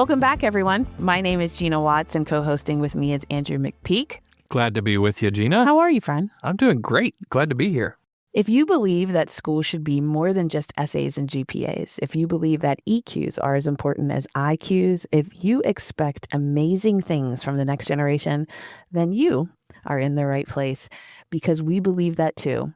Welcome back, everyone. My name is Gina Watts, and co-hosting with me is Andrew McPeak. Glad to be with you, Gina. How are you, friend? I'm doing great. Glad to be here. If you believe that school should be more than just essays and GPAs, if you believe that EQs are as important as IQs, if you expect amazing things from the next generation, then you are in the right place, because we believe that too.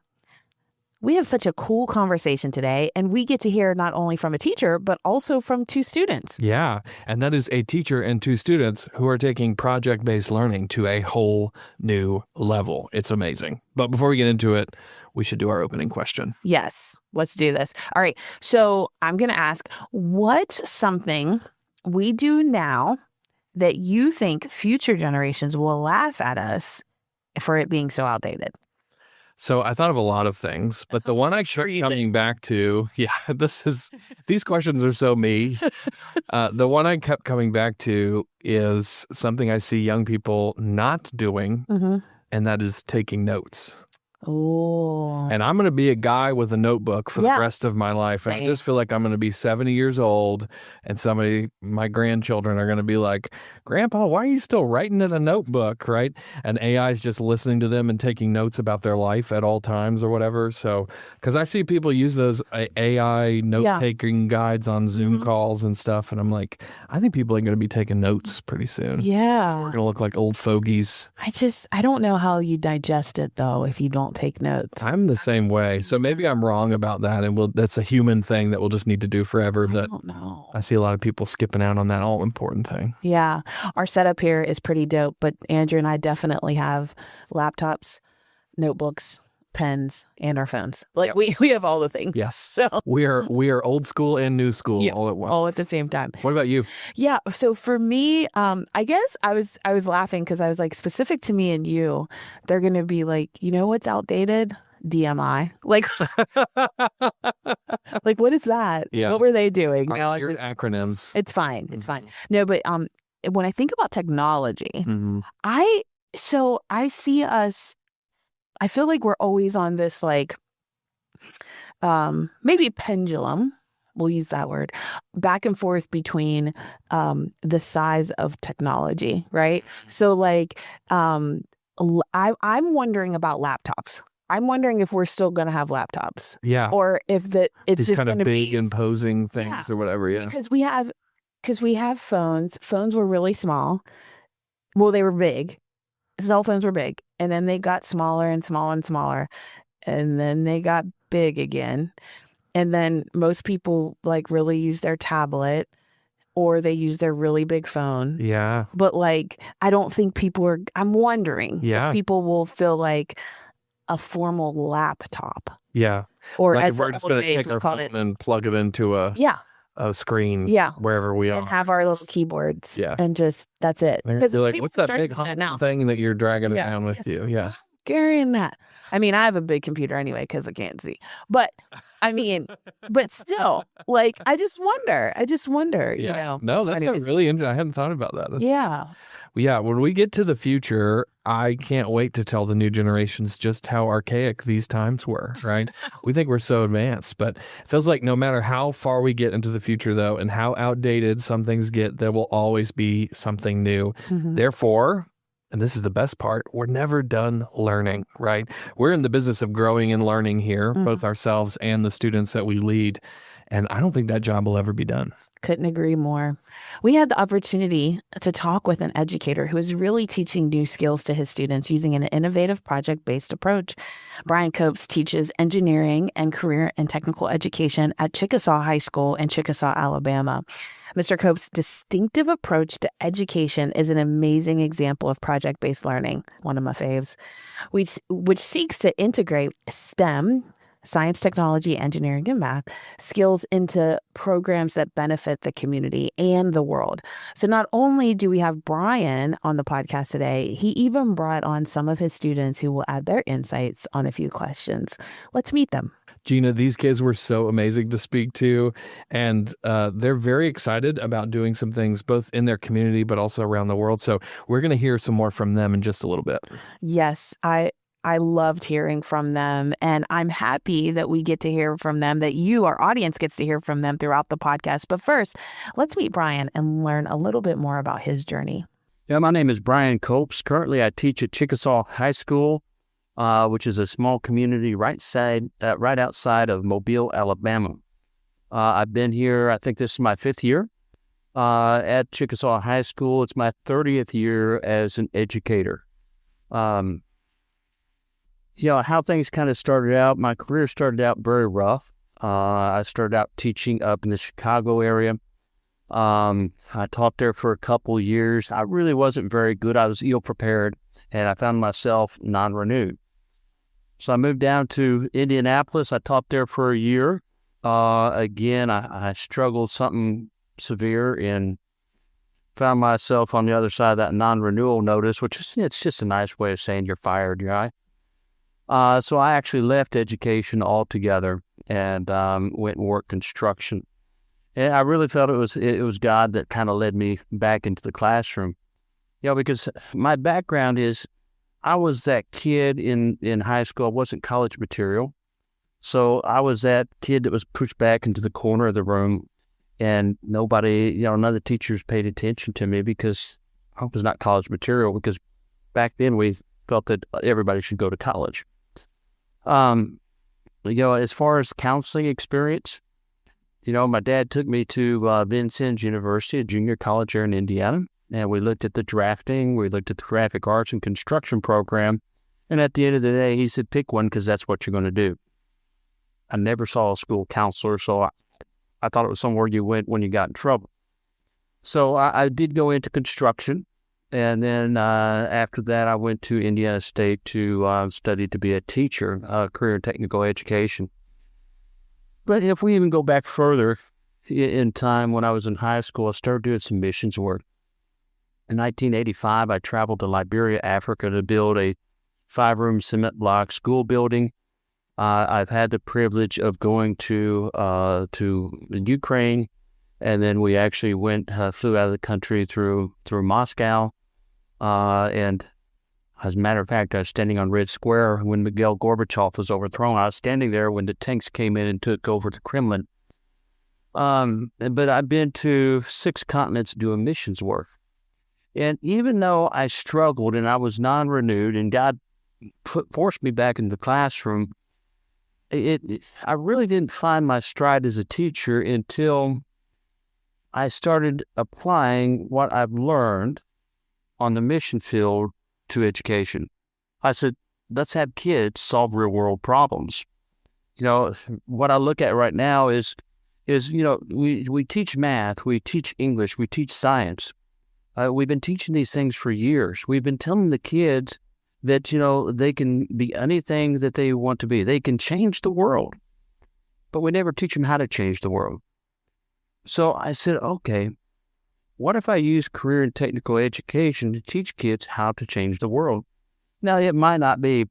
We have such a cool conversation today, and we get to hear not only from a teacher, but also from two students. Yeah, and that is a teacher and two students who are taking project-based learning to a whole new level. It's amazing. But before we get into it, we should do our opening question. Yes, let's do this. All right, so I'm going to ask, what's something we do now that you think future generations will laugh at us for it being so outdated? So I thought of a lot of things, but the one I kept coming back to, these questions are so me. The one I kept coming back to is something I see young people not doing, and that is taking notes. Oh. And I'm going to be a guy with a notebook for the rest of my life. And I just feel like I'm going to be 70 years old, and my grandchildren are going to be like, Grandpa, why are you still writing in a notebook, right? And AI is just listening to them and taking notes about their life at all times or whatever. So, because I see people use those AI note-taking guides on Zoom calls and stuff, and I'm like, I think people are going to be taking notes pretty soon. Yeah. We're going to look like old fogies. I don't know how you digest it, though, if you don't take notes. I'm the same way. So maybe I'm wrong about that, and that's a human thing that we'll just need to do forever. I don't know. I see a lot of people skipping out on that all-important thing. Yeah. Our setup here is pretty dope, but Andrew and I definitely have laptops, notebooks, pens, and our phones. Like we have all the things. Yes. So we are old school and new school all at once. All at the same time. What about you? Yeah. So for me, I guess I was laughing because I was like, specific to me and you, they're going to be like, you know what's outdated? DMI. Like, like what is that? Yeah. What were they doing? Your acronyms. It's fine. It's fine. No, but when I think about technology, I see us, I feel like we're always on this like maybe pendulum, we'll use that word, back and forth between the size of technology, right? So like I'm wondering about laptops. I'm wondering if we're still going to have laptops. Yeah. Or if it's these just kind going of to big be imposing things or whatever. Yeah. Because we have phones. Phones were really small. Well, they were big. Cell phones were big. And then they got smaller and smaller and smaller. And then they got big again. And then most people like really use their tablet, or they use their really big phone. Yeah. But like, I don't think I'm wondering if people will feel like a formal laptop. Yeah. Or like as if we're just going to take our phone and plug it into a screen wherever we are. And have our little keyboards. Yeah. And just, that's it. Because you're like, what's that big thing that you're dragging around with you? Yeah. Carrying that. I mean, I have a big computer anyway because I can't see. But I mean, but still, like, I just wonder, you know. No, that's really interesting. I hadn't thought about that. Yeah, when we get to the future, I can't wait to tell the new generations just how archaic these times were, right? We think we're so advanced, but it feels like no matter how far we get into the future, though, and how outdated some things get, there will always be something new. Therefore, and this is the best part, we're never done learning, right? We're in the business of growing and learning here, both ourselves and the students that we lead. And I don't think that job will ever be done. Couldn't agree more. We had the opportunity to talk with an educator who is really teaching new skills to his students using an innovative project-based approach. Brian Copes teaches engineering and career and technical education at Chickasaw High School in Chickasaw, Alabama. Mr. Cope's distinctive approach to education is an amazing example of project-based learning, one of my faves, which seeks to integrate STEM, science, technology, engineering, and math skills into programs that benefit the community and the world. So not only do we have Brian on the podcast today, he even brought on some of his students who will add their insights on a few questions. Let's meet them. Gina, these kids were so amazing to speak to, and they're very excited about doing some things both in their community but also around the world. So we're going to hear some more from them in just a little bit. Yes, I I loved hearing from them, and I'm happy that we get to hear from them, that you, our audience, gets to hear from them throughout the podcast. But first, let's meet Brian and learn a little bit more about his journey. Yeah, my name is Brian Copes. Currently, I teach at Chickasaw High School, which is a small community right outside of Mobile, Alabama. I've been here, I think this is my 5th year at Chickasaw High School. It's my 30th year as an educator. How things kind of started out, my career started out very rough. I started out teaching up in the Chicago area. I taught there for a couple years. I really wasn't very good. I was ill-prepared, and I found myself non-renewed. So I moved down to Indianapolis. I taught there for a year. Again, I struggled something severe and found myself on the other side of that non-renewal notice, which is, it's just a nice way of saying you're fired, right? So I actually left education altogether and went and worked construction. And I really felt it was God that kind of led me back into the classroom. Because my background is I was that kid in high school. I wasn't college material. So I was that kid that was pushed back into the corner of the room, and nobody, none of the teachers paid attention to me because I was not college material, because back then we felt that everybody should go to college. As far as counseling experience, my dad took me to Vincennes University, a junior college here in Indiana, and we looked at the drafting, we looked at the graphic arts and construction program, and at the end of the day, he said, pick one because that's what you're going to do. I never saw a school counselor, so I thought it was somewhere you went when you got in trouble. So I did go into construction, and then after that, I went to Indiana State to study to be a teacher, career and technical education. But if we even go back further in time, when I was in high school, I started doing some missions work. In 1985, I traveled to Liberia, Africa, to build a 5-room cement block school building. I've had the privilege of going to Ukraine, and then we actually flew out of the country through Moscow. And as a matter of fact, I was standing on Red Square when Mikhail Gorbachev was overthrown. I was standing there when the tanks came in and took over the Kremlin. But I've been to 6 continents doing missions work. And even though I struggled and I was non-renewed and God forced me back into the classroom, I really didn't find my stride as a teacher until I started applying what I've learned on the mission field to education. I said, let's have kids solve real world problems. What I look at right now is we teach math, we teach English, we teach science. We've been teaching these things for years. We've been telling the kids that, they can be anything that they want to be. They can change the world. But we never teach them how to change the world. So I said, okay, what if I use career and technical education to teach kids how to change the world? Now, it might not be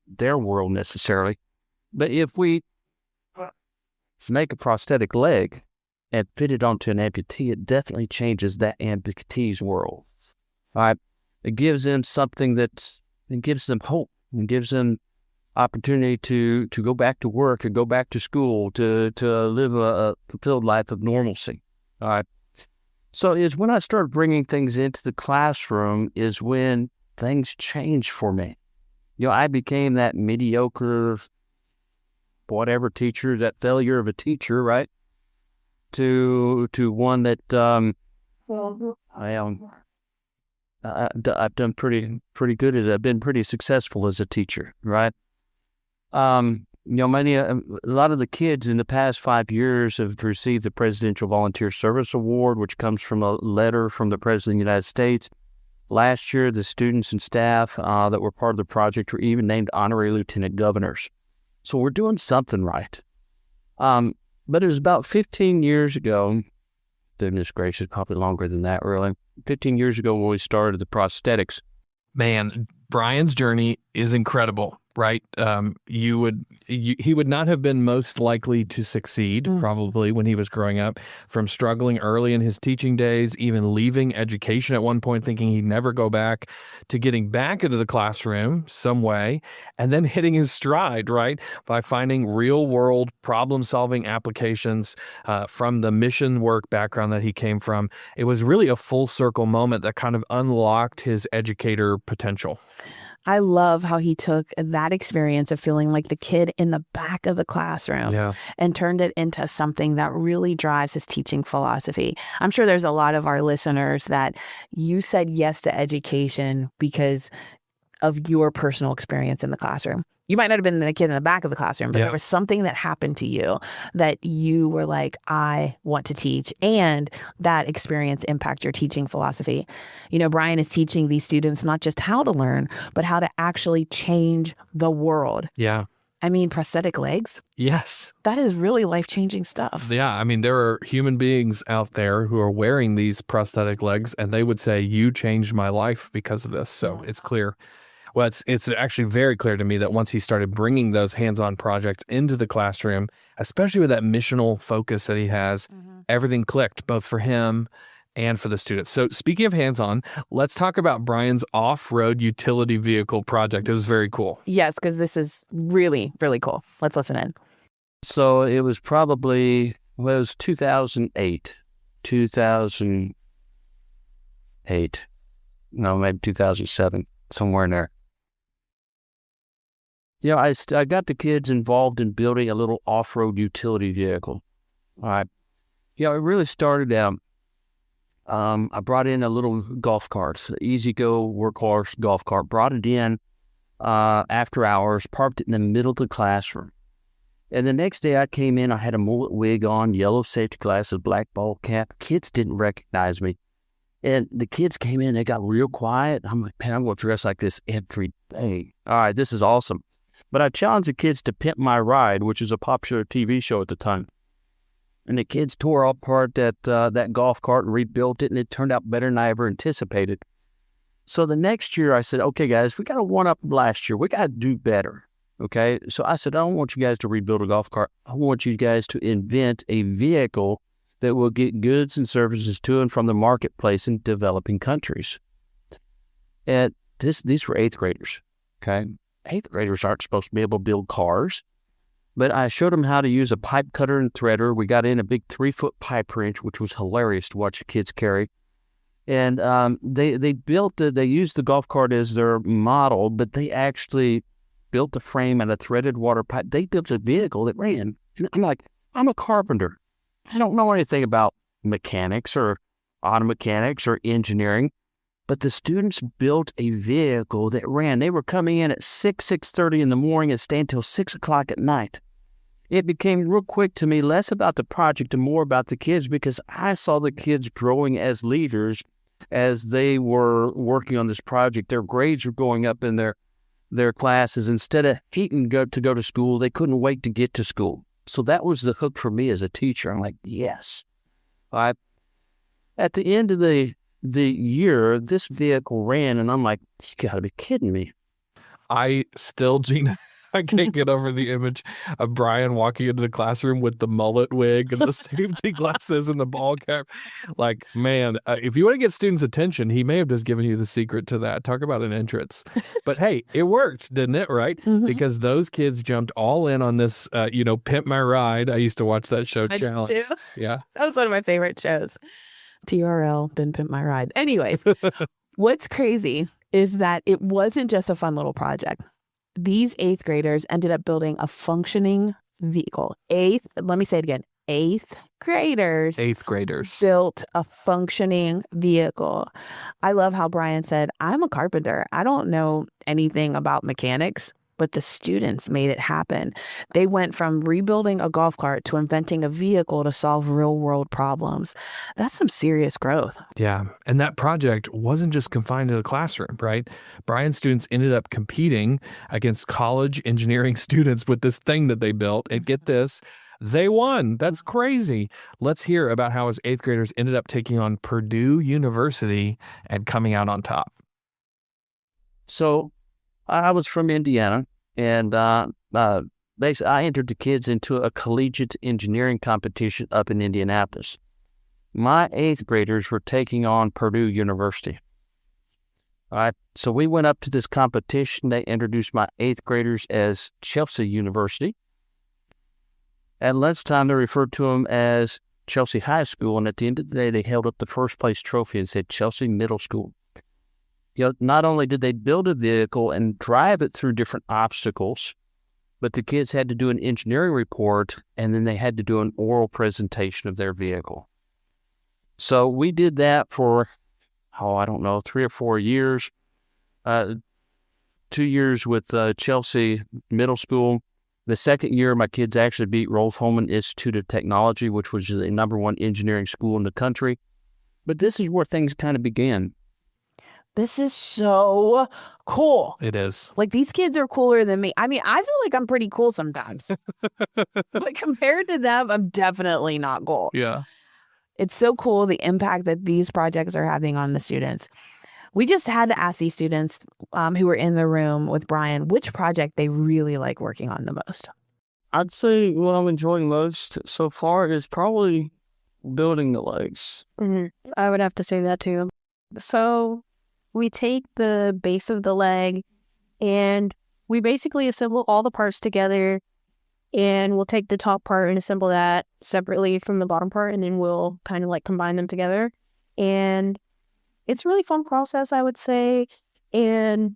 their world necessarily, but if we make a prosthetic leg and fit it onto an amputee, it definitely changes that amputee's world. All right. It gives them something it gives them hope, and gives them opportunity to go back to work and go back to school, to live a fulfilled life of normalcy. All right. So it's when I started bringing things into the classroom is when things changed for me. I became that mediocre, whatever teacher, that failure of a teacher, right? To one that I've done pretty good I've been pretty successful as a teacher, right? A lot of the kids in the past 5 years have received the Presidential Volunteer Service Award, which comes from a letter from the President of the United States. Last year, the students and staff that were part of the project were even named honorary lieutenant governors. So we're doing something right. But it was about 15 years ago, goodness gracious, probably longer than that, really. 15 years ago when we started the prosthetics. Man, Brian's journey is incredible, right? He would not have been most likely to succeed probably when he was growing up, from struggling early in his teaching days, even leaving education at one point, thinking he'd never go back, to getting back into the classroom some way, and then hitting his stride, right? By finding real world problem solving applications from the mission work background that he came from. It was really a full circle moment that kind of unlocked his educator potential. I love how he took that experience of feeling like the kid in the back of the classroom and turned it into something that really drives his teaching philosophy. I'm sure there's a lot of our listeners that you said yes to education because of your personal experience in the classroom. You might not have been the kid in the back of the classroom, but there was something that happened to you that you were like, I want to teach, and that experience impacted your teaching philosophy. You know, Brian is teaching these students not just how to learn, but how to actually change the world. Yeah. I mean, prosthetic legs. Yes. That is really life-changing stuff. Yeah. I mean, there are human beings out there who are wearing these prosthetic legs, and they would say, you changed my life because of this. So it's clear. Well, it's actually very clear to me that once he started bringing those hands-on projects into the classroom, especially with that missional focus that he has, everything clicked, both for him and for the students. So speaking of hands-on, let's talk about Brian's off-road utility vehicle project. It was very cool. Yes, because this is really, really cool. Let's listen in. So it was probably, it was 2008, no, maybe 2007, somewhere in there. Yeah, I got the kids involved in building a little off-road utility vehicle. All right. Yeah, it really started out. I brought in a little golf cart, easy go workhorse golf cart, brought it in after hours, parked it in the middle of the classroom. And the next day I came in, I had a mullet wig on, yellow safety glasses, black ball cap. Kids didn't recognize me. And the kids came in, they got real quiet. I'm like, man, I'm going to dress like this every day. All right, this is awesome. But I challenged the kids to Pimp My Ride, which is a popular TV show at the time. And the kids tore apart that golf cart and rebuilt it, and it turned out better than I ever anticipated. So the next year I said, okay, guys, we got to one up last year. We got to do better, okay? So I said, I don't want you guys to rebuild a golf cart. I want you guys to invent a vehicle that will get goods and services to and from the marketplace in developing countries. And these were 8th graders, okay? 8th graders aren't supposed to be able to build cars. But I showed them how to use a pipe cutter and threader. We got in a big 3-foot pipe wrench, which was hilarious to watch the kids carry. And they used the golf cart as their model, but they actually built the frame and a threaded water pipe. They built a vehicle that ran. And I'm like, I'm a carpenter. I don't know anything about mechanics or auto mechanics or engineering. But the students built a vehicle that ran. They were coming in at 6:30 in the morning and staying until 6 o'clock at night. It became real quick to me, less about the project and more about the kids, because I saw the kids growing as leaders as they were working on this project. Their grades were going up in their classes. Instead of hating to go to school, they couldn't wait to get to school. So that was the hook for me as a teacher. I'm like, yes. At the end of the year, this vehicle ran, and I'm like, you gotta be kidding me. Gina, I can't get over the image of Brian walking into the classroom with the mullet wig and the safety glasses and the ball cap. Like, man, if you want to get students' attention, he may have just given you the secret to that. Talk about an entrance. But hey, it worked, didn't it? Right? Because those kids jumped all in on this, Pimp My Ride. I used to watch that show challenge. Too. Yeah. That was one of my favorite shows. TRL, then Pimp My Ride. Anyways, what's crazy is that it wasn't just a fun little project. These 8th graders ended up building a functioning vehicle. Let me say it again. 8th graders built a functioning vehicle. I love how Brian said, I'm a carpenter. I don't know anything about mechanics, but the students made it happen. They went from rebuilding a golf cart to inventing a vehicle to solve real world problems. That's some serious growth. Yeah. And that project wasn't just confined to the classroom, right? Brian's students ended up competing against college engineering students with this thing that they built. And get this, they won. That's crazy. Let's hear about how his 8th graders ended up taking on Purdue University and coming out on top. So I was from Indiana, and basically I entered the kids into a collegiate engineering competition up in Indianapolis. My 8th graders were taking on Purdue University. All right, so we went up to this competition. They introduced my 8th graders as Chelsea University. At lunchtime, they referred to them as Chelsea High School, and at the end of the day, they held up the first place trophy and said Chelsea Middle School. Not only did they build a vehicle and drive it through different obstacles, but the kids had to do an engineering report, and then they had to do an oral presentation of their vehicle. So we did that for, 3 or 4 years. 2 years with Chelsea Middle School. The second year, my kids actually beat Rolf-Homan Institute of Technology, which was the #1 engineering school in the country. But this is where things kind of began. This is so cool. It is. Like, these kids are cooler than me. I mean, I feel like I'm pretty cool sometimes. Like, compared to them, I'm definitely not cool. Yeah. It's so cool, the impact that these projects are having on the students. We just had to ask these students who were in the room with Brian which project they really like working on the most. I'd say what I'm enjoying most so far is probably building the legs. I would have to say that too. So we take the base of the leg and we basically assemble all the parts together, and we'll take the top part and assemble that separately from the bottom part, and then we'll kind of like combine them together. And it's a really fun process, I would say. And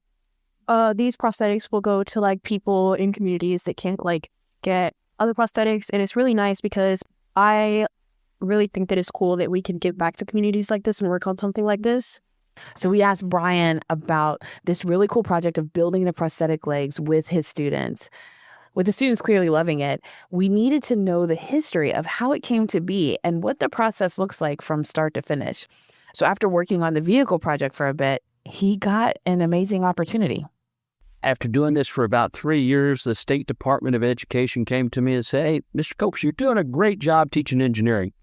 these prosthetics will go to like people in communities that can't like get other prosthetics. And it's really nice because I really think that it's cool that we can give back to communities like this and work on something like this. So we asked Brian about this really cool project of building the prosthetic legs with his students. With the students clearly loving it, we needed to know the history of how it came to be and what the process looks like from start to finish. So after working on the vehicle project for a bit, he got an amazing opportunity. After doing this for about 3 years, the State Department of Education came to me and said, "Hey, Mr. Copes, you're doing a great job teaching engineering."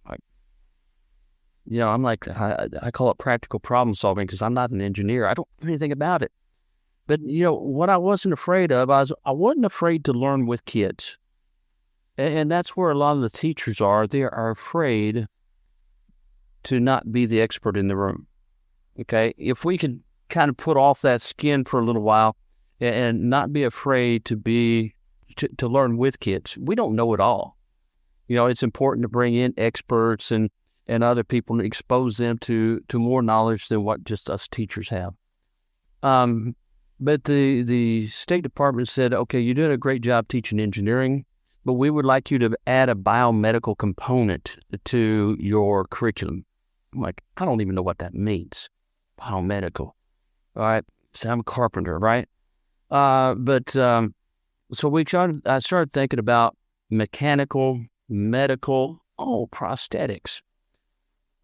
I'm like, I call it practical problem solving because I'm not an engineer. I don't know anything about it. But, what I wasn't afraid of, I wasn't afraid to learn with kids. And that's where a lot of the teachers are. They are afraid to not be the expert in the room. Okay? If we could kind of put off that skin for a little while and not be afraid to learn with kids. We don't know it all. It's important to bring in experts and other people and expose them to more knowledge than what just us teachers have. But the State Department said, okay, you're doing a great job teaching engineering, but we would like you to add a biomedical component to your curriculum. I'm like, I don't even know what that means. Biomedical. All right. So I'm a carpenter, right? So I started thinking about mechanical, medical, prosthetics.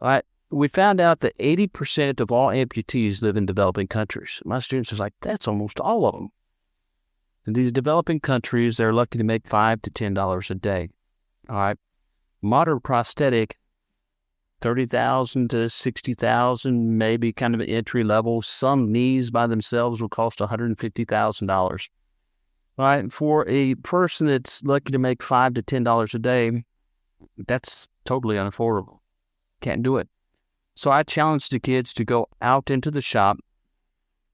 All right. We found out that 80% of all amputees live in developing countries. My students was like, that's almost all of them. In these developing countries, they're lucky to make $5 to $10 a day. All right. Modern prosthetic, $30,000 to $60,000, maybe kind of an entry level. Some knees by themselves will cost $150,000. All right. For a person that's lucky to make $5 to $10 a day, that's totally unaffordable. Can't do it. So I challenged the kids to go out into the shop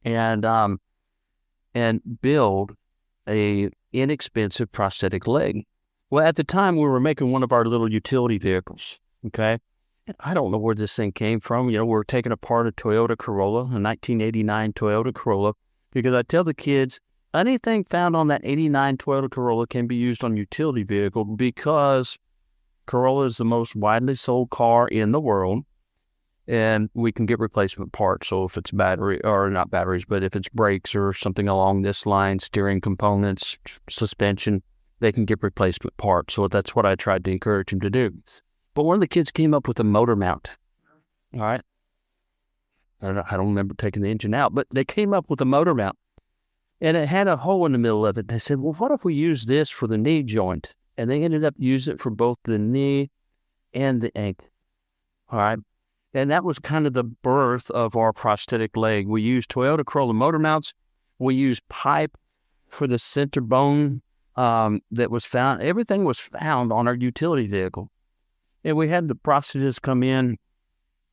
and build a inexpensive prosthetic leg. Well, at the time, we were making one of our little utility vehicles, okay? And I don't know where this thing came from. We're taking apart a Toyota Corolla, a 1989 Toyota Corolla, because I tell the kids, anything found on that 89 Toyota Corolla can be used on utility vehicle because Corolla is the most widely sold car in the world, and we can get replacement parts. So if it's battery, or not batteries, but if it's brakes or something along this line, steering components, suspension, they can get replacement parts. So that's what I tried to encourage them to do. But one of the kids came up with a motor mount. All right. I don't remember taking the engine out, but they came up with a motor mount, and it had a hole in the middle of it. They said, well, what if we use this for the knee joint? And they ended up using it for both the knee and the ankle. All right. And that was kind of the birth of our prosthetic leg. We used Toyota Corolla motor mounts. We used pipe for the center bone that was found. Everything was found on our utility vehicle. And we had the prosthetist come in,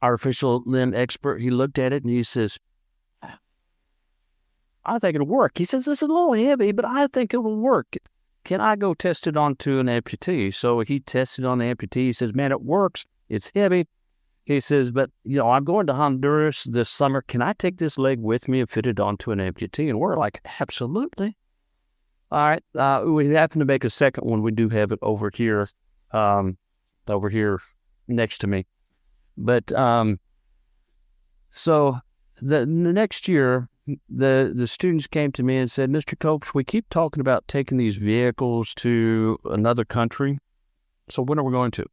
our official limb expert. He looked at it and he says, I think it'll work. He says, it's a little heavy, but I think it will work. Can I go test it onto an amputee? So he tested on the amputee. He says, man, it works. It's heavy. He says, but, I'm going to Honduras this summer. Can I take this leg with me and fit it onto an amputee? And we're like, absolutely. All right. We happen to make a second one. We do have it over here next to me. But so the next year, the students came to me and said, Mr. Copes, we keep talking about taking these vehicles to another country. So when are we going to?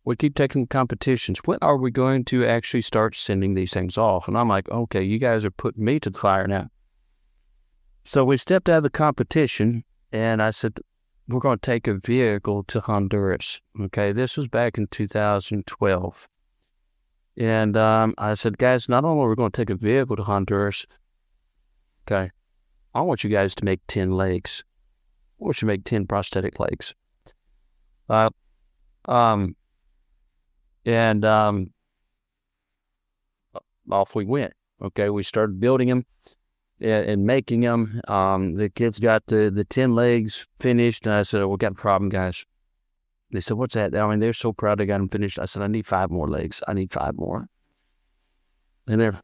We keep taking competitions. When are we going to actually start sending these things off? And I'm like, okay, you guys are putting me to the fire now. So we stepped out of the competition and I said, we're going to take a vehicle to Honduras. Okay, this was back in 2012. And I said, guys, not only are we going to take a vehicle to Honduras, okay, I want you guys to make 10 legs. I want you to make 10 prosthetic legs. And off we went. Okay, we started building them and making them. The kids got the 10 legs finished, and I said, we got a problem, guys. They said, what's that? I mean, they're so proud they got them finished. I said, I need 5 more legs. I need 5 more. And they're,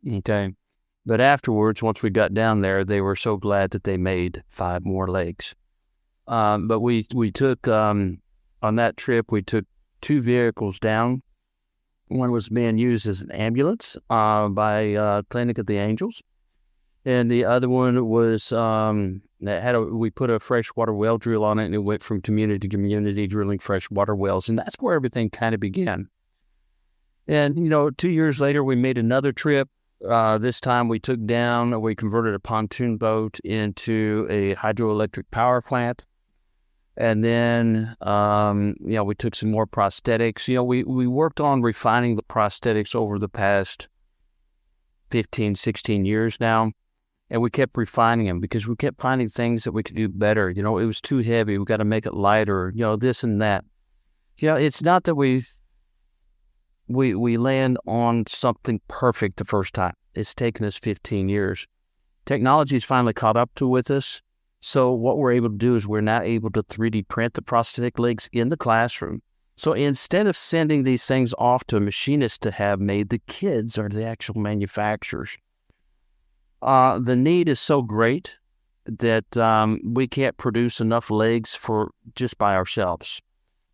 okay. But afterwards, once we got down there, they were so glad that they made 5 more legs. But we took, on that trip, we took 2 vehicles down. One was being used as an ambulance by Clinic of the Angels. And the other one was, we put a freshwater well drill on it, and it went from community to community drilling freshwater wells. And that's where everything kind of began. And, 2 years later, we made another trip. This time we converted a pontoon boat into a hydroelectric power plant. And then, we took some more prosthetics. We worked on refining the prosthetics over the past 15, 16 years now. And we kept refining them because we kept finding things that we could do better. It was too heavy. We got to make it lighter, this and that. It's not that we land on something perfect the first time. It's taken us 15 years. Technology's finally caught up with us. So what we're able to do is we're now able to 3D print the prosthetic legs in the classroom. So instead of sending these things off to a machinist to have made, the kids are the actual manufacturers. The need is so great that we can't produce enough legs for just by ourselves.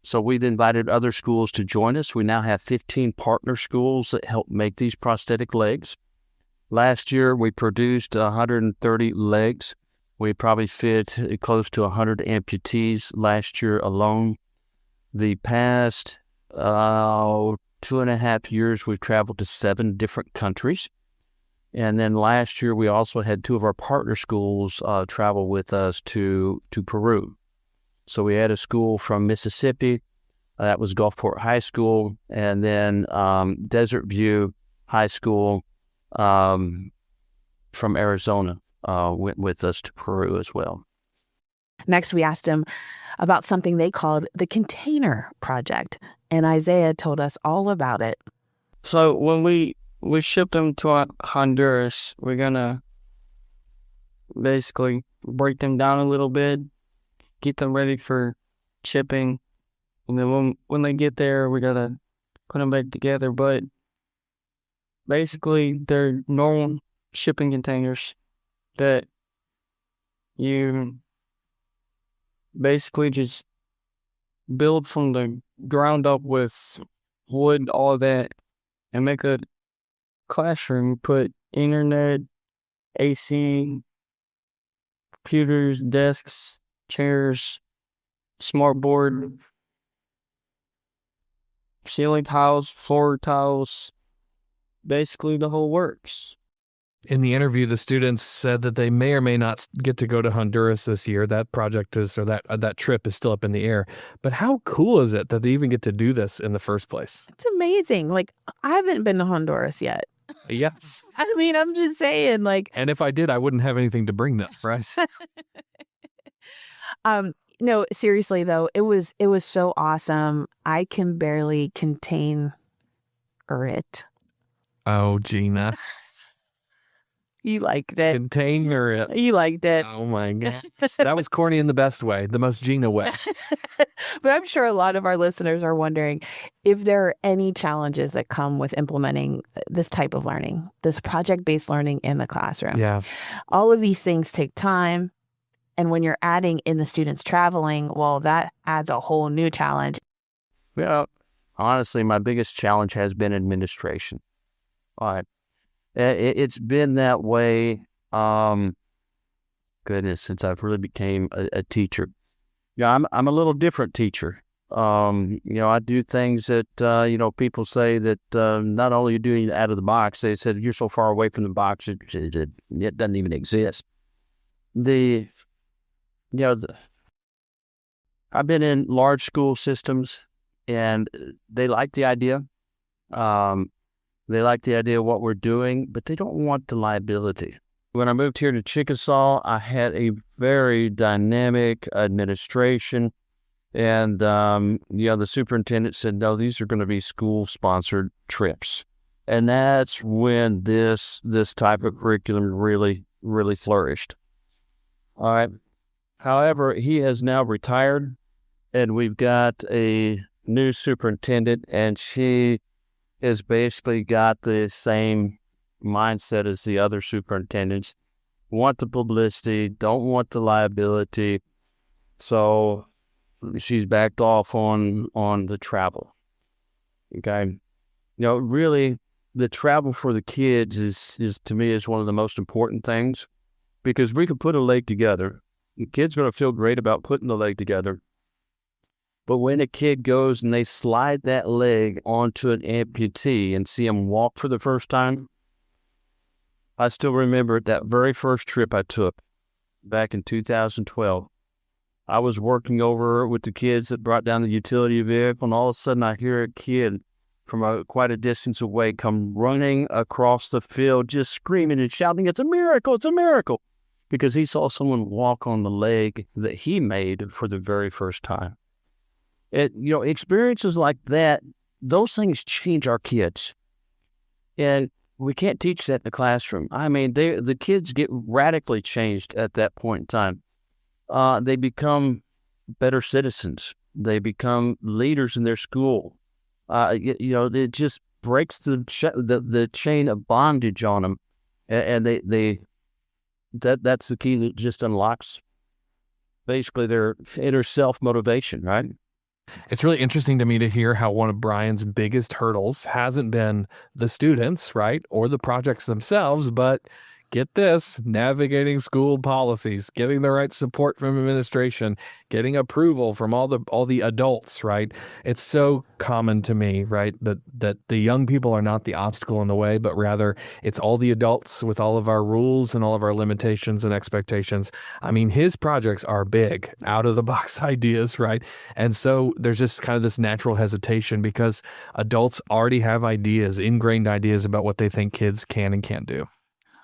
So we've invited other schools to join us. We now have 15 partner schools that help make these prosthetic legs. Last year, we produced 130 legs. We probably fit close to 100 amputees last year alone. The past 2.5 years, we've traveled to 7 different countries. And then last year, we also had 2 of our partner schools travel with us to Peru. So we had a school from Mississippi, that was Gulfport High School, and then Desert View High School from Arizona went with us to Peru as well. Next, we asked him about something they called the Container Project, and Isaiah told us all about it. So when we ship them to Honduras, we're going to basically break them down a little bit, get them ready for shipping. And then when they get there, we got to put them back together. But basically, they're normal shipping containers that you basically just build from the ground up with wood, all that, and make a classroom. Put internet, AC, computers, desks, chairs, smart board, ceiling tiles, floor tiles, basically the whole works. In the interview, the students said that they may or may not get to go to Honduras this year. That project that trip is still up in the air. But how cool is it that they even get to do this in the first place? It's amazing. I haven't been to Honduras yet. Yes. I mean, I'm just saying, like, And if I did, I wouldn't have anything to bring them, right? no, seriously though, it was so awesome. I can barely contain it. Oh, Gina. You liked it. Container it. You liked it. Oh my God. That was corny in the best way, the most Gina way. But I'm sure a lot of our listeners are wondering if there are any challenges that come with implementing this type of learning, this project-based learning in the classroom. Yeah. All of these things take time. And when you're adding in the students traveling, well, that adds a whole new challenge. Well, honestly, my biggest challenge has been administration. All right. It's been that way, goodness, since I've really became a teacher. Yeah, I'm a little different teacher. I do things that, people say that not only are you doing it out of the box, they said you're so far away from the box, it doesn't even exist. I've been in large school systems, and they like the idea. They like the idea of what we're doing, but they don't want the liability. When I moved here to Chickasaw, I had a very dynamic administration, and the superintendent said, "No, these are going to be school-sponsored trips," and that's when this type of curriculum really, really flourished. All right. However, he has now retired, and we've got a new superintendent, and she has basically got the same mindset as the other superintendents. Want the publicity, don't want the liability. So she's backed off on the travel. Okay. Really, the travel for the kids is to me is one of the most important things, because we can put a leg together. The kid's going to feel great about putting the leg together. But when a kid goes and they slide that leg onto an amputee and see him walk for the first time, I still remember that very first trip I took back in 2012. I was working over with the kids that brought down the utility vehicle, and all of a sudden I hear a kid from quite a distance away come running across the field, just screaming and shouting, "It's a miracle! It's a miracle!" Because he saw someone walk on the leg that he made for the very first time. Experiences like that, those things change our kids. And we can't teach that in the classroom. I mean, the kids get radically changed at that point in time. They become better citizens. They become leaders in their school. It just breaks the chain of bondage on them. And that's the key that just unlocks basically their inner self-motivation, right? It's really interesting to me to hear how one of Brian's biggest hurdles hasn't been the students, right, or the projects themselves, but get this, navigating school policies, getting the right support from administration, getting approval from all the adults, right? It's so common to me, right, that the young people are not the obstacle in the way, but rather it's all the adults with all of our rules and all of our limitations and expectations. I mean, his projects are big, out of the box ideas, right? And so there's just kind of this natural hesitation because adults already have ideas, ingrained ideas about what they think kids can and can't do.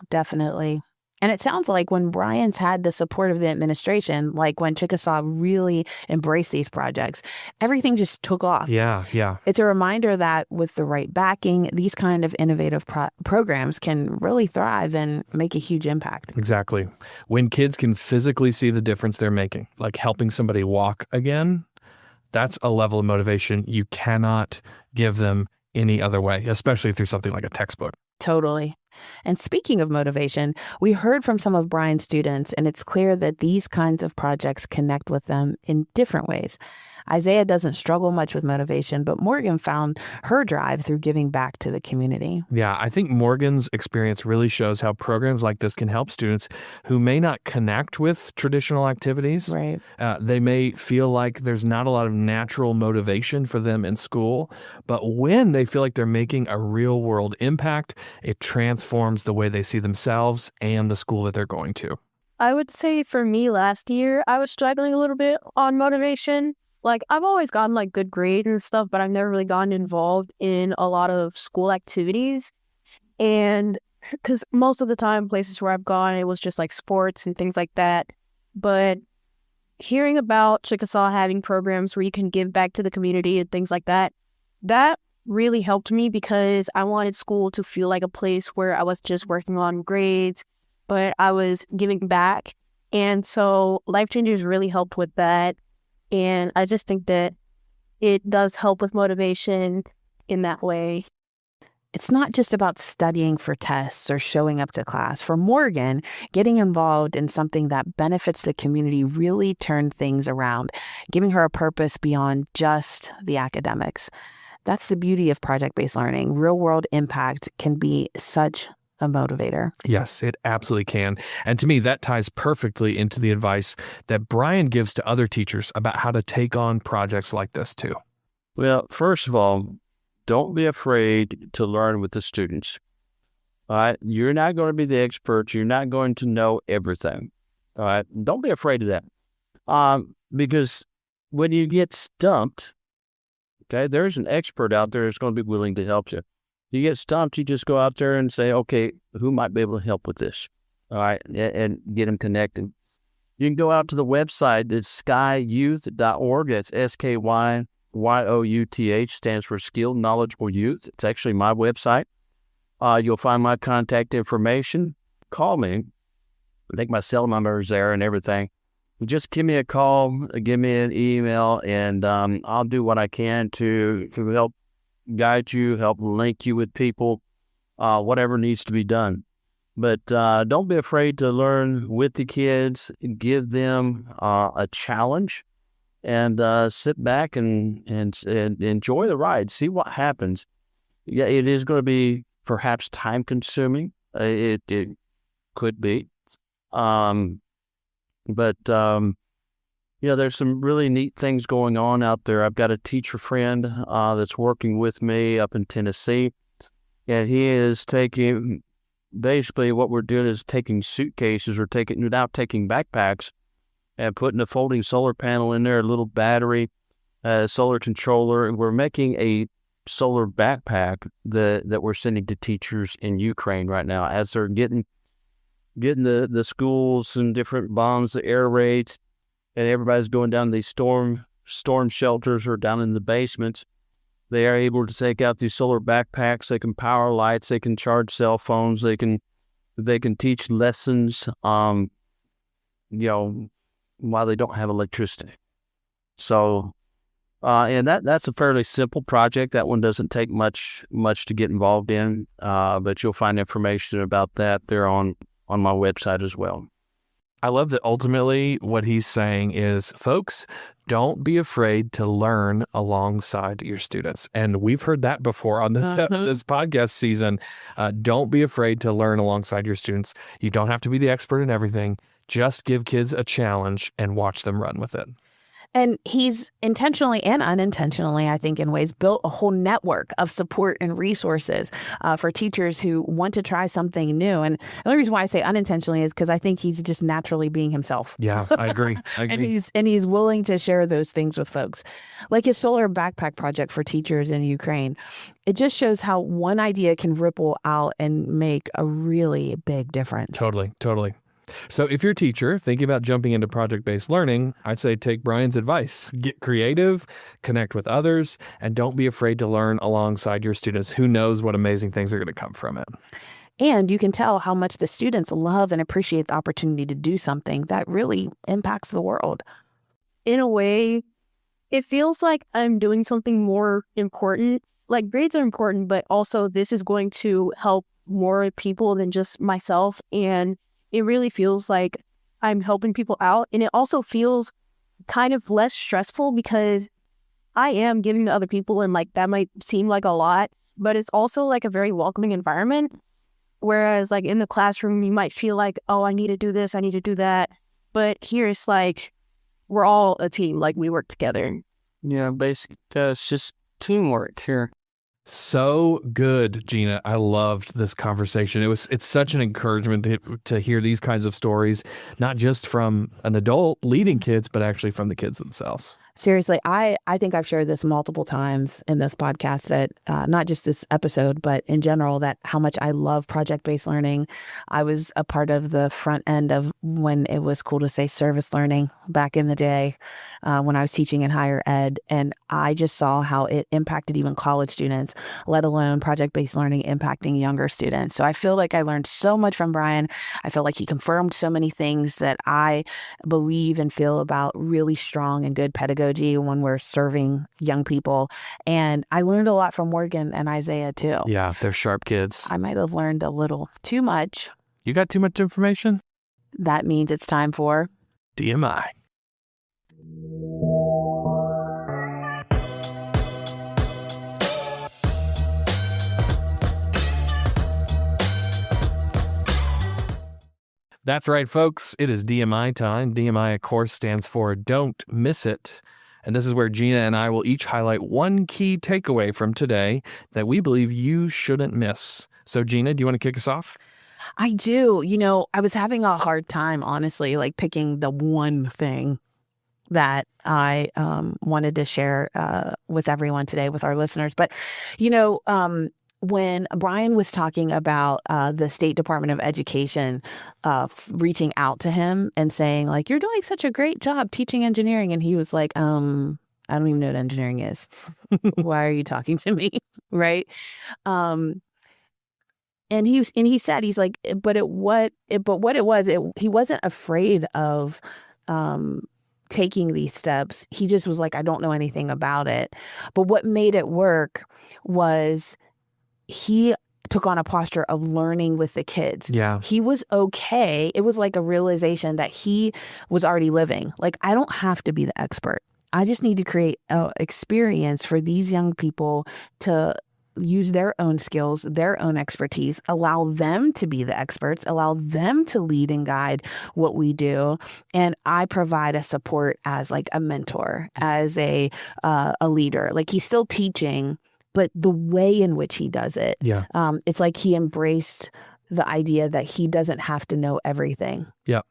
Definitely. And it sounds like when Brian's had the support of the administration, like when Chickasaw really embraced these projects, everything just took off. Yeah. It's a reminder that with the right backing, these kind of innovative programs can really thrive and make a huge impact. Exactly. When kids can physically see the difference they're making, like helping somebody walk again, that's a level of motivation you cannot give them any other way, especially through something like a textbook. Totally. And speaking of motivation, we heard from some of Brian's students, and it's clear that these kinds of projects connect with them in different ways. Isaiah doesn't struggle much with motivation, but Morgan found her drive through giving back to the community. Yeah, I think Morgan's experience really shows how programs like this can help students who may not connect with traditional activities. Right. They may feel like there's not a lot of natural motivation for them in school, but when they feel like they're making a real world impact, it transforms the way they see themselves and the school that they're going to. I would say for me last year, I was struggling a little bit on motivation. Like, I've always gotten, like, good grades and stuff, but I've never really gotten involved in a lot of school activities. And because most of the time, places where I've gone, it was just like sports and things like that. But hearing about Chickasaw having programs where you can give back to the community and things like that, that really helped me because I wanted school to feel like a place where I was just working on grades, but I was giving back. And so Life Changers really helped with that. And I just think that it does help with motivation in that way. It's not just about studying for tests or showing up to class. For Morgan, getting involved in something that benefits the community really turned things around, giving her a purpose beyond just the academics. That's the beauty of project-based learning. Real-world impact can be such a motivator. Yes, it absolutely can. And to me, that ties perfectly into the advice that Brian gives to other teachers about how to take on projects like this too. Well, first of all, don't be afraid to learn with the students. All right. You're not going to be the expert. You're not going to know everything. All right. Don't be afraid of that. Because when you get stumped, okay, there's an expert out there that's going to be willing to help you. You get stumped, you just go out there and say, okay, who might be able to help with this? All right. And get them connected. You can go out to the website. It's skyyouth.org. That's SKYYOUTH, stands for Skilled Knowledgeable Youth. It's actually my website. You'll find my contact information. Call me. I think my cell number is there and everything. Just give me a call, give me an email, and I'll do what I can to help guide you, help link you with people, whatever needs to be done. But don't be afraid to learn with the kids. Give them a challenge. And sit back and enjoy the ride. See what happens. Yeah, it is going to be perhaps time consuming. It could be, but there's some really neat things going on out there. I've got a teacher friend that's working with me up in Tennessee, and he is taking basically what we're doing is taking suitcases or taking backpacks. And putting a folding solar panel in there, a little battery, solar controller. And we're making a solar backpack that we're sending to teachers in Ukraine right now as they're getting the schools and different bombs, the air raids, and everybody's going down these storm shelters or down in the basements. They are able to take out these solar backpacks. They can power lights. They can charge cell phones. They can teach lessons. While they don't have electricity. So, and that's a fairly simple project. That one doesn't take much to get involved in, but you'll find information about that there on my website as well. I love that ultimately what he's saying is, folks, don't be afraid to learn alongside your students. And we've heard that before on this podcast season. Don't be afraid to learn alongside your students. You don't have to be the expert in everything. Just give kids a challenge and watch them run with it. And he's intentionally and unintentionally, I think, in ways, built a whole network of support and resources for teachers who want to try something new. And the only reason why I say unintentionally is because I think he's just naturally being himself. Yeah, I agree. And he's willing to share those things with folks. Like his solar backpack project for teachers in Ukraine. It just shows how one idea can ripple out and make a really big difference. Totally. So if you're a teacher thinking about jumping into project-based learning, I'd say take Brian's advice. Get creative, connect with others, and don't be afraid to learn alongside your students. Who knows what amazing things are going to come from it. And you can tell how much the students love and appreciate the opportunity to do something that really impacts the world. In a way, it feels like I'm doing something more important. Like grades are important, but also this is going to help more people than just myself. And it really feels like I'm helping people out. And it also feels kind of less stressful because I am giving to other people, and like that might seem like a lot, but it's also like a very welcoming environment. Whereas like in the classroom, you might feel like, oh, I need to do this, I need to do that. But here it's like we're all a team, like we work together. Yeah, basically, it's just teamwork here. So good, Gina. I loved this conversation. It's such an encouragement to hear these kinds of stories, not just from an adult leading kids, but actually from the kids themselves. Seriously, I think I've shared this multiple times in this podcast that not just this episode, but in general, that how much I love project-based learning. I was a part of the front end of when it was cool to say service learning back in the day when I was teaching in higher ed. And I just saw how it impacted even college students, let alone project-based learning impacting younger students. So I feel like I learned so much from Brian. I feel like he confirmed so many things that I believe and feel about really strong and good pedagogy when we're serving young people. And I learned a lot from Morgan and Isaiah too. Yeah, they're sharp kids. I might have learned a little too much. You got too much information? That means it's time for DMI. That's right, folks. It is DMI time. DMI, of course, stands for Don't Miss It. And this is where Gina and I will each highlight one key takeaway from today that we believe you shouldn't miss. So, Gina, do you want to kick us off? I do. I was having a hard time, honestly, like picking the one thing that I wanted to share with everyone today, with our listeners. But, when Brian was talking about the State Department of Education reaching out to him and saying, like, you're doing such a great job teaching engineering. And he was like, I don't even know what engineering is. Why are you talking to me? Right. And he said, he's like, what it was, he wasn't afraid of taking these steps. He just was like, I don't know anything about it. But what made it work was he took on a posture of learning with the kids. Yeah. He was okay. It was like a realization that he was already living. Like, I don't have to be the expert. I just need to create an experience for these young people to use their own skills, their own expertise, allow them to be the experts, allow them to lead and guide what we do. And I provide a support as like a mentor, as a leader. Like, he's still teaching, but the way in which he does it, it's like he embraced the idea that he doesn't have to know everything. Yeah.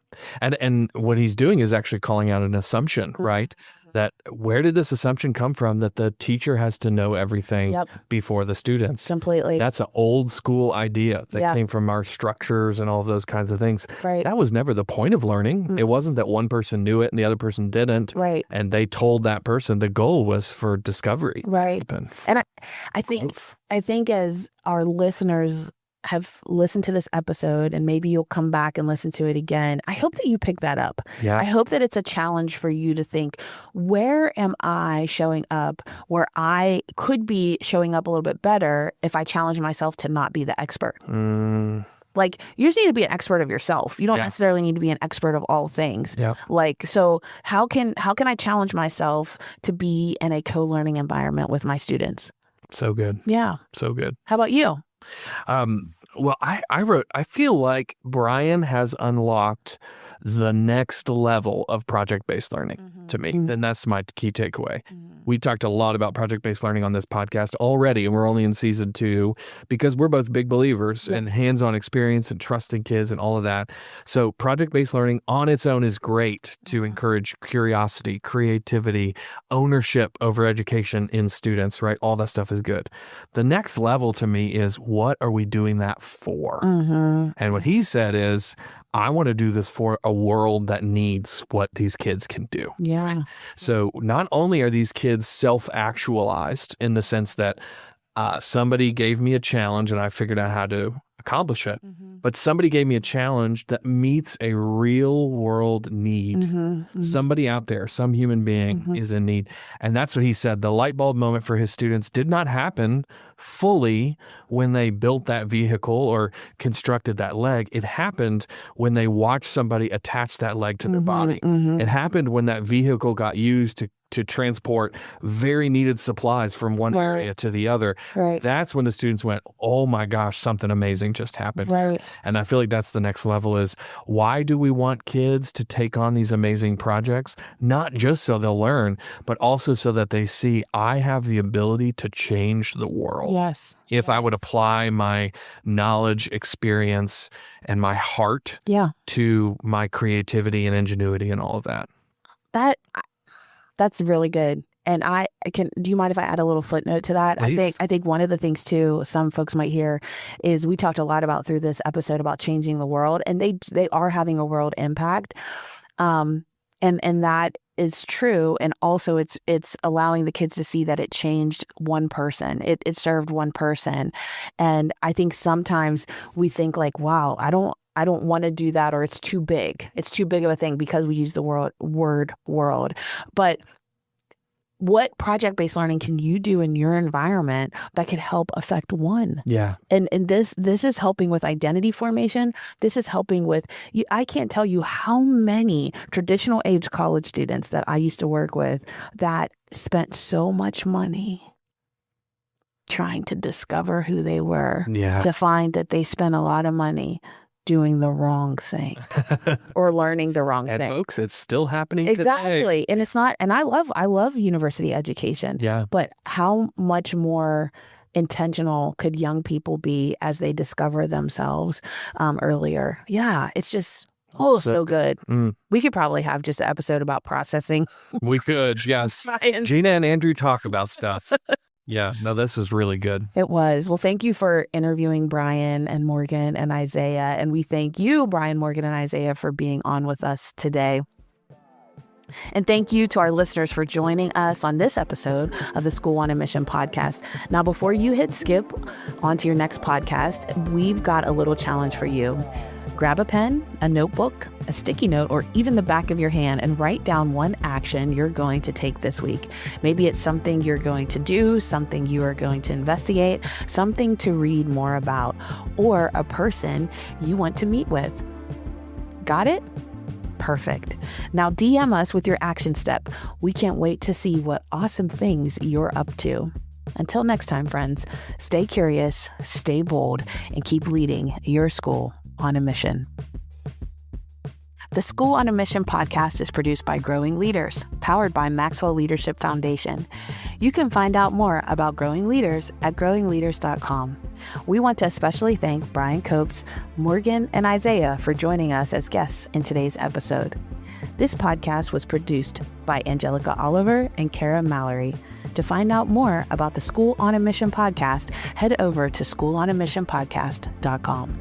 And what he's doing is actually calling out an assumption, right? That where did this assumption come from that the teacher has to know everything before the students? Completely. That's an old school idea that came from our structures and all of those kinds of things. Right. That was never the point of learning. It wasn't that one person knew it and the other person didn't. Right. And they told that person. The goal was for discovery. Right. And I think as our listeners have listened to this episode, and maybe you'll come back and listen to it again, I hope that you pick that up. Yeah. I hope that it's a challenge for you to think, where am I showing up where I could be showing up a little bit better if I challenge myself to not be the expert? Like, you just need to be an expert of yourself. You don't necessarily need to be an expert of all things. Yeah. Like, so how can I challenge myself to be in a co-learning environment with my students? So good. Yeah. So good. How about you? Well, I feel like Brian has unlocked the next level of project-based learning to me. And that's my key takeaway. We talked a lot about project-based learning on this podcast already, and we're only in season 2 because we're both big believers in hands-on experience and trusting kids and all of that. So project-based learning on its own is great to encourage curiosity, creativity, ownership over education in students, right? All that stuff is good. The next level to me is, what are we doing that for? And what he said is, I want to do this for a world that needs what these kids can do. Yeah. So not only are these kids self-actualized in the sense that somebody gave me a challenge and I figured out how to accomplish it, but somebody gave me a challenge that meets a real world need. Somebody out there, some human being is in need. And that's what he said. The light bulb moment for his students did not happen fully when they built that vehicle or constructed that leg. It happened when they watched somebody attach that leg to their body. It happened when that vehicle got used to transport very needed supplies from one area to the other. Right. That's when the students went, oh my gosh, something amazing just happened. Right. And I feel like that's the next level is, why do we want kids to take on these amazing projects? Not just so they'll learn, but also so that they see, I have the ability to change the world. Yes. If I would apply my knowledge, experience, and my heart to my creativity and ingenuity and all of that. That's really good. And do you mind if I add a little footnote to that? Please. I think one of the things too, some folks might hear is we talked a lot about through this episode about changing the world, and they are having a world impact. And that is true. And also it's allowing the kids to see that it changed one person. It served one person. And I think sometimes we think like, wow, I don't want to do that, or it's too big. It's too big of a thing because we use the word world. But what project-based learning can you do in your environment that could help affect one? Yeah. And this is helping with identity formation. This is helping with, I can't tell you how many traditional age college students that I used to work with that spent so much money trying to discover who they were, to find that they spent a lot of money doing the wrong thing or learning the wrong And thing. folks, it's still happening Exactly. today. And it's not, and I love university education. Yeah. But how much more intentional could young people be as they discover themselves earlier? Yeah, it's just so good. We could probably have just an episode about processing We could, yes. science. Gina and Andrew talk about stuff. Yeah, no, this is really good. It was. Well, thank you for interviewing Brian and Morgan and Isaiah. And we thank you, Brian, Morgan, and Isaiah, for being on with us today. And thank you to our listeners for joining us on this episode of the School on a Mission podcast. Now, before you hit skip onto your next podcast, we've got a little challenge for you. Grab a pen, a notebook, a sticky note, or even the back of your hand and write down one action you're going to take this week. Maybe it's something you're going to do, something you are going to investigate, something to read more about, or a person you want to meet with. Got it? Perfect. Now DM us with your action step. We can't wait to see what awesome things you're up to. Until next time, friends, stay curious, stay bold, and keep leading your school on a mission. The School on a Mission podcast is produced by Growing Leaders, powered by Maxwell Leadership Foundation. You can find out more about Growing Leaders at growingleaders.com. We want to especially thank Brian Copes, Morgan, and Isaiah for joining us as guests in today's episode. This podcast was produced by Angelica Oliver and Kara Mallory. To find out more about the School on a Mission podcast, head over to schoolonamissionpodcast.com.